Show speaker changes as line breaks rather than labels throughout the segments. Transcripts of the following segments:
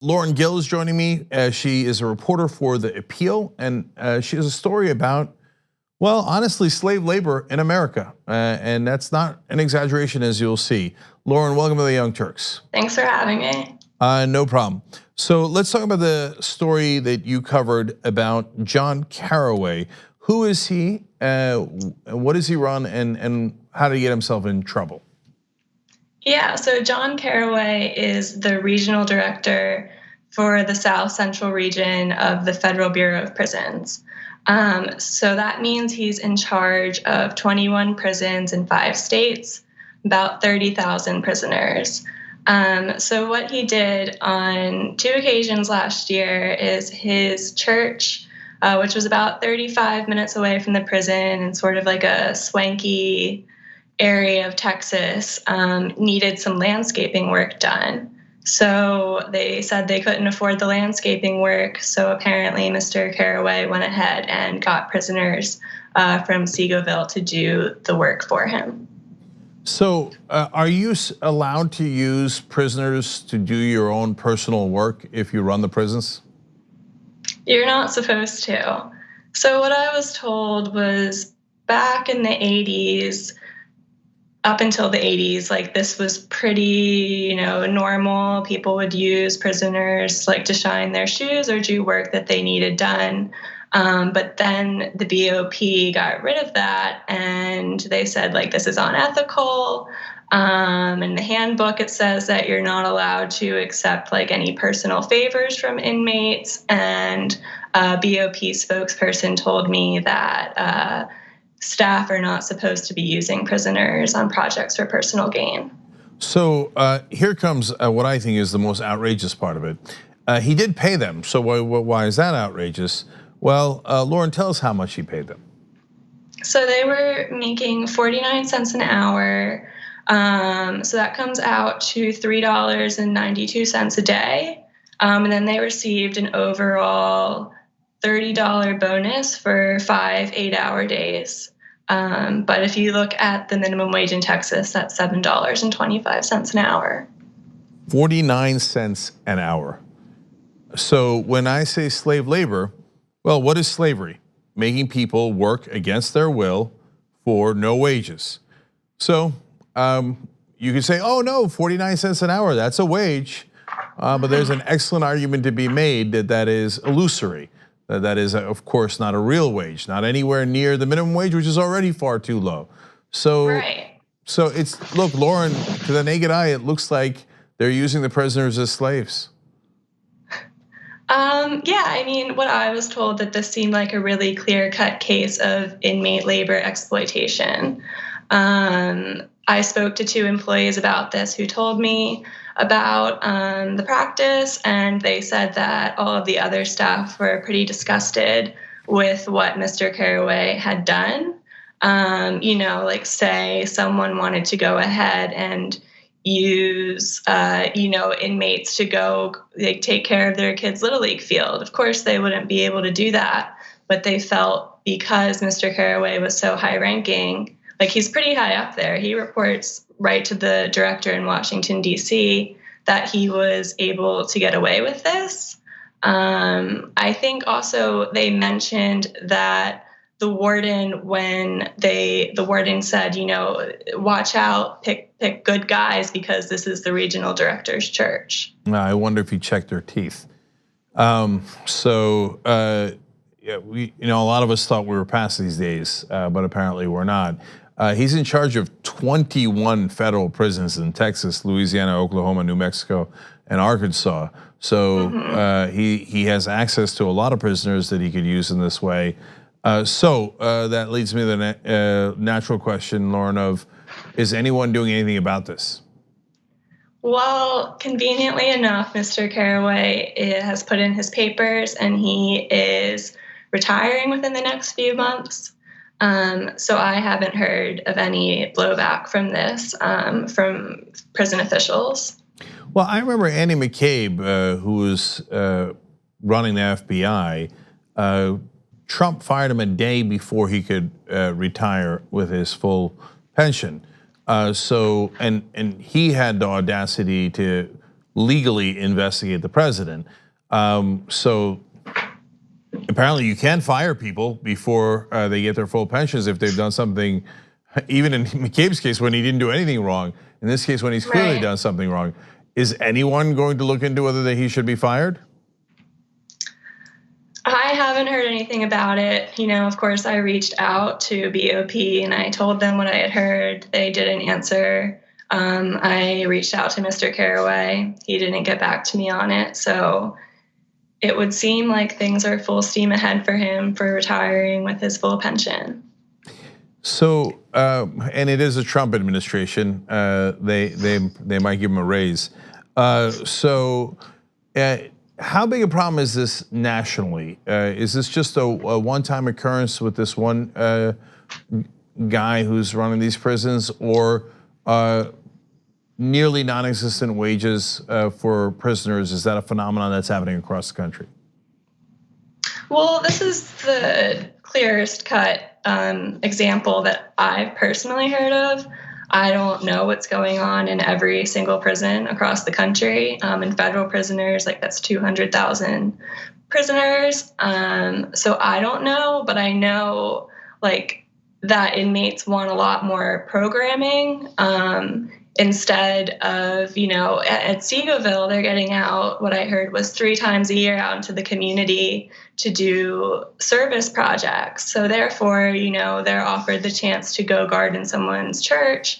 Lauren Gill is joining me. She is a reporter for The Appeal, and she has a story about, well, honestly, slave labor in America. And that's not an exaggeration, as you'll see. Lauren, welcome to the Young Turks.
Thanks for having me.
No problem. So let's talk about the story that you covered about John Caraway. Who is he? What does he run? And how did he get himself in trouble?
Yeah, so John Caraway is the regional director for the South Central region of the Federal Bureau of Prisons. So that means he's in charge of 21 prisons in 5 states, about 30,000 prisoners. So what he did on 2 occasions last year is his church, which was about 35 minutes away from the prison and sort of like a swanky area of Texas, needed some landscaping work done. So they said they couldn't afford the landscaping work. So apparently Mr. Caraway went ahead and got prisoners from Seagoville to do the work for him.
So are you allowed to use prisoners to do your own personal work if you run the prisons?
You're not supposed to. So what I was told was back in the 80s, up until the 80s, like this was pretty, normal. People would use prisoners like to shine their shoes or do work that they needed done. But then the BOP got rid of that and they said like this is unethical. In the handbook, it says that you're not allowed to accept like any personal favors from inmates. And a BOP spokesperson told me that staff are not supposed to be using prisoners on projects for personal gain.
So here comes what I think is the most outrageous part of it. He did pay them, so why is that outrageous? Well, Lauren, tell us how much he paid them.
So they were making 49 cents an hour. So that comes out to $3.92 a day. And then they received an overall $30 bonus for 5 8-hour days. But if you look at the minimum wage in Texas, that's $7.25 an hour.
49 cents an hour. So when I say slave labor, well, what is slavery? Making people work against their will for no wages. So you can say, oh no, 49 cents an hour, that's a wage. But there's an excellent argument to be made that that is illusory. That is, of course, not a real wage, not anywhere near the minimum wage, which is already far too low. So,
right.
So it's, look, Lauren, to the naked eye, it looks like they're using the prisoners as slaves.
Yeah, I mean, what I was told that this seemed like a really clear-cut case of inmate labor exploitation. I spoke to 2 employees about this who told me about the practice, and they said that all of the other staff were pretty disgusted with what Mr. Caraway had done. Like say someone wanted to go ahead and use, inmates to go take care of their kids' Little League field. Of course, they wouldn't be able to do that, but they felt because Mr. Caraway was so high-ranking, like he's pretty high up there. He reports right to the director in Washington, D.C., that he was able to get away with this. I think also they mentioned that the warden, when the warden said, watch out, pick good guys because this is the regional director's church.
I wonder if he checked their teeth. Yeah, a lot of us thought we were past these days, but apparently we're not. He's in charge of 21 federal prisons in Texas, Louisiana, Oklahoma, New Mexico, and Arkansas. So he has access to a lot of prisoners that he could use in this way. So that leads me to the natural question, Lauren, of is anyone doing anything about this?
Well, conveniently enough, Mr. Caraway has put in his papers and he is retiring within the next few months. So I haven't heard of any blowback from this, from prison officials.
Well, I remember Andy McCabe, who was running the FBI. Trump fired him a day before he could retire with his full pension. And he had the audacity to legally investigate the president. So apparently you can fire people before they get their full pensions if they've done something, even in McCabe's case when he didn't do anything wrong. In this case, when he's clearly done something wrong. Is anyone going to look into whether he should be fired?
I haven't heard anything about it. Of course, I reached out to BOP and I told them what I had heard. They didn't answer. I reached out to Mr. Caraway. He didn't get back to me on it. So it would seem like things are full steam ahead for him for retiring with his full pension.
So, and it is a Trump administration. They might give him a raise. How big a problem is this nationally? Is this just a one-time occurrence with this one guy who's running these prisons, or nearly non-existent wages for prisoners? Is that a phenomenon that's happening across the country?
Well, this is the clearest cut example that I've personally heard of. I don't know what's going on in every single prison across the country. In federal prisoners, that's 200,000 prisoners. So I don't know, but I know that inmates want a lot more programming. Instead of, at Seagoville, they're getting out, what I heard was 3 times a year out into the community to do service projects. So therefore, they're offered the chance to go guard in someone's church.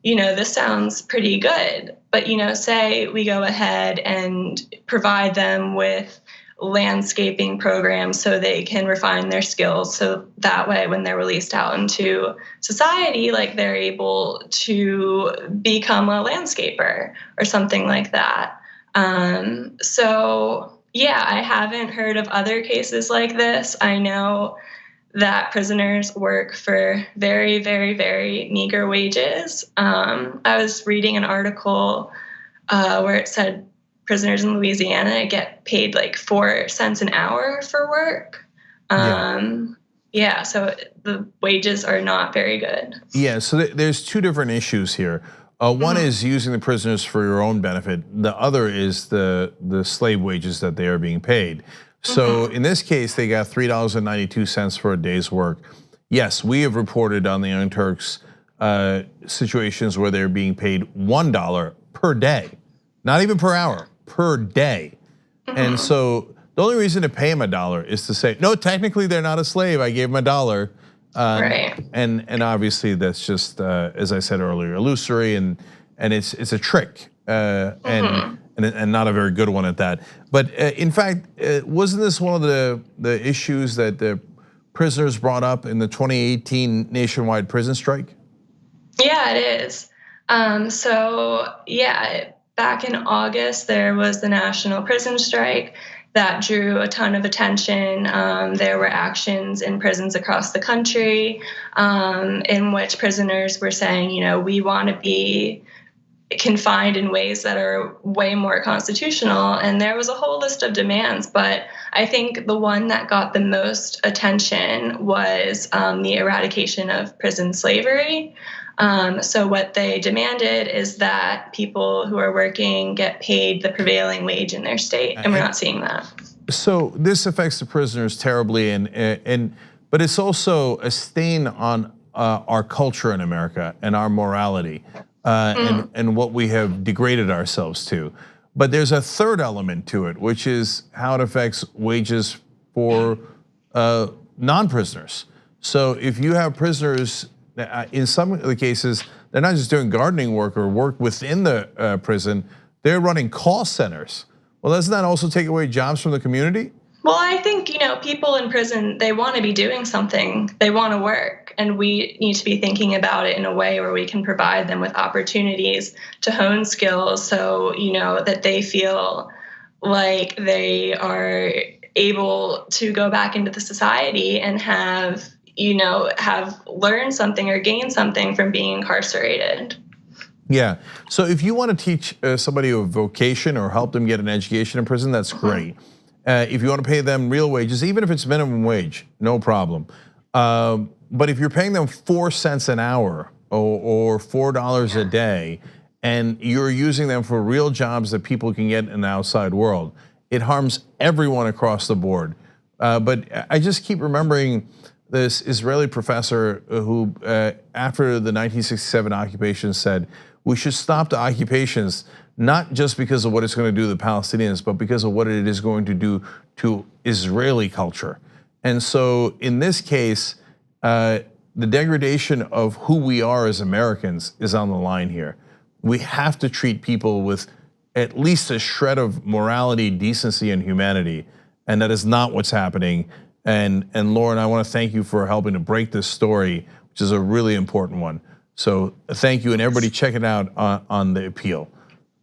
This sounds pretty good. But, say we go ahead and provide them with landscaping programs so they can refine their skills, so that way when they're released out into society, they're able to become a landscaper or something like that. So yeah, I haven't heard of other cases like this. I know that prisoners work for very, very, very meager wages. I was reading an article where it said prisoners in Louisiana get paid 4 cents an hour for work. Yeah, so the wages are not very good.
Yeah, so there's 2 different issues here. One is using the prisoners for your own benefit. The other is the slave wages that they are being paid. So in this case, they got $3.92 for a day's work. Yes, we have reported on the Young Turks situations where they're being paid $1 per day, not even per hour, per day. And so the only reason to pay them $1 is to say, no, technically they're not a slave. I gave them $1.
Right.
And obviously that's just, as I said earlier, illusory and it's a trick and not a very good one at that. But in fact, wasn't this one of the issues that the prisoners brought up in the 2018 nationwide prison strike? Yeah,
it is. Back in August, there was the national prison strike that drew a ton of attention. There were actions in prisons across the country in which prisoners were saying, we want to be confined in ways that are way more constitutional. And there was a whole list of demands, but I think the one that got the most attention was the eradication of prison slavery. So what they demanded is that people who are working get paid the prevailing wage in their state, and we're not seeing that.
So this affects the prisoners terribly, but it's also a stain on our culture in America and our morality and what we have degraded ourselves to. But there's a third element to it, which is how it affects wages for non-prisoners. So if you have prisoners, in some of the cases, they're not just doing gardening work or work within the prison, they're running call centers. Well, doesn't that also take away jobs from the community?
Well, I think, people in prison, they want to be doing something. They want to work. And we need to be thinking about it in a way where we can provide them with opportunities to hone skills so, that they feel like they are able to go back into the society and have learned something or gained something from being incarcerated.
Yeah, so if you want to teach somebody a vocation or help them get an education in prison, that's great. If you want to pay them real wages, even if it's minimum wage, no problem. But if you're paying them 4 cents an hour or $4 a day, and you're using them for real jobs that people can get in the outside world. It harms everyone across the board. But I just keep remembering this Israeli professor who, after the 1967 occupation, said, we should stop the occupations, not just because of what it's going to do to the Palestinians, but because of what it is going to do to Israeli culture. And so in this case, the degradation of who we are as Americans is on the line here. We have to treat people with at least a shred of morality, decency, and humanity. And that is not what's happening. And Lauren, I want to thank you for helping to break this story, which is a really important one. So thank you, and everybody check it out on the appeal.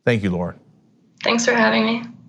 Thank you, Lauren.
Thanks for having me.